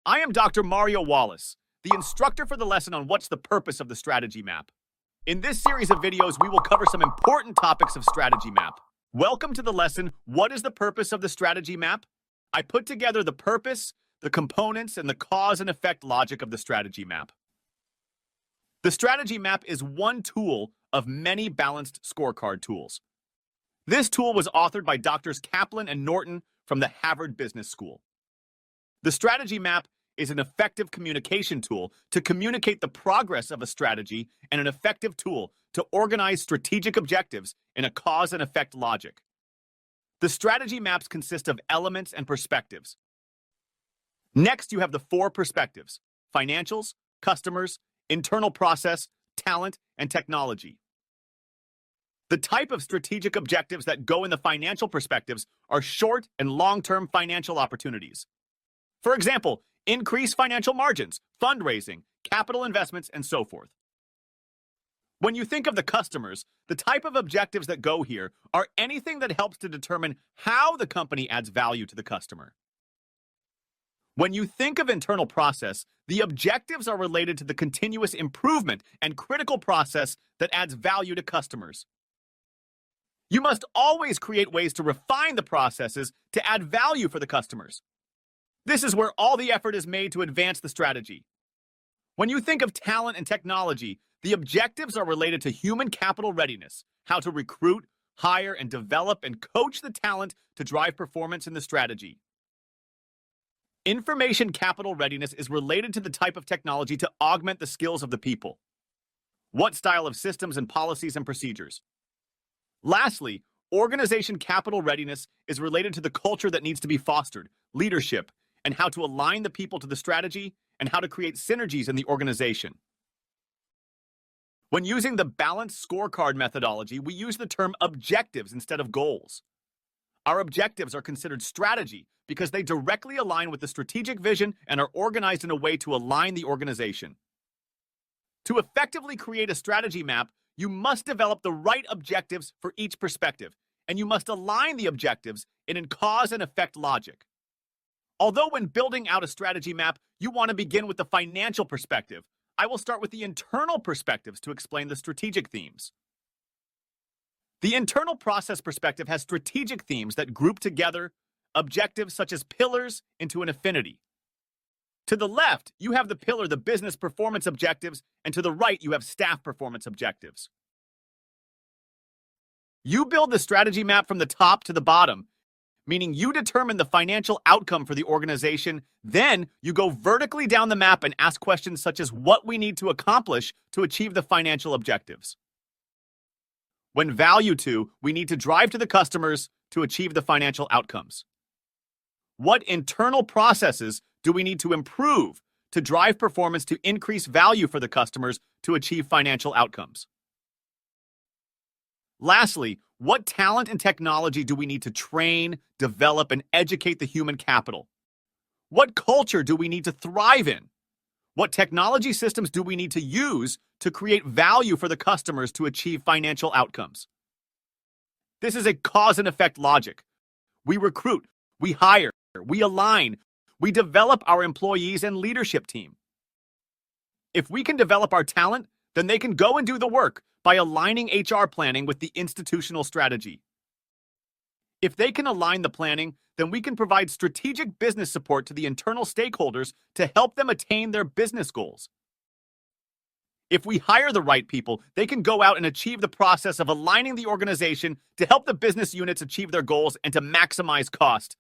I am Dr. Mario Wallace, the instructor for the lesson on what's the purpose of the strategy map. In this series of videos, we will cover some important topics of strategy map. Welcome to the lesson, What is the purpose of the strategy map? I put together the purpose, the components, and the cause and effect logic of the strategy map. The strategy map is one tool of many balanced scorecard tools. This tool was authored by Drs. Kaplan and Norton from the Harvard Business School. The strategy map is an effective communication tool to communicate the progress of a strategy and an effective tool to organize strategic objectives in a cause and effect logic. The strategy maps consist of elements and perspectives. Next, you have the four perspectives: financials, customers, internal process, talent, and technology. The type of strategic objectives that go in the financial perspectives are short and long-term financial opportunities. For example, increase financial margins, fundraising, capital investments, and so forth. When you think of the customers, the type of objectives that go here are anything that helps to determine how the company adds value to the customer. When you think of internal process, the objectives are related to the continuous improvement and critical process that adds value to customers. You must always create ways to refine the processes to add value for the customers. This is where all the effort is made to advance the strategy. When you think of talent and technology, the objectives are related to human capital readiness, how to recruit, hire, and develop and coach the talent to drive performance in the strategy. Information capital readiness is related to the type of technology to augment the skills of the people. What style of systems and policies and procedures? Lastly, organization capital readiness is related to the culture that needs to be fostered, leadership, and how to align the people to the strategy and how to create synergies in the organization. When using the balanced scorecard methodology, we use the term objectives instead of goals. Our objectives are considered strategy because they directly align with the strategic vision and are organized in a way to align the organization. To effectively create a strategy map, you must develop the right objectives for each perspective, and you must align the objectives in cause and effect logic. Although when building out a strategy map, you want to begin with the financial perspective, I will start with the internal perspectives to explain the strategic themes. The internal process perspective has strategic themes that group together objectives such as pillars into an affinity. To the left, you have the pillar, the business performance objectives, and to the right, you have staff performance objectives. You build the strategy map from the top to the bottom, meaning you determine the financial outcome for the organization. Then you go vertically down the map and ask questions such as what we need to accomplish to achieve the financial objectives. When value to, we need to drive to the customers to achieve the financial outcomes. What internal processes do we need to improve to drive performance to increase value for the customers to achieve financial outcomes? Lastly, what talent and technology do we need to train, develop, and educate the human capital? What culture do we need to thrive in? What technology systems do we need to use to create value for the customers to achieve financial outcomes? This is a cause and effect logic. We recruit, we hire, we align, we develop our employees and leadership team. If we can develop our talent, then they can go and do the work by aligning HR planning with the institutional strategy. If they can align the planning, then we can provide strategic business support to the internal stakeholders to help them attain their business goals. If we hire the right people, they can go out and achieve the process of aligning the organization to help the business units achieve their goals and to maximize cost.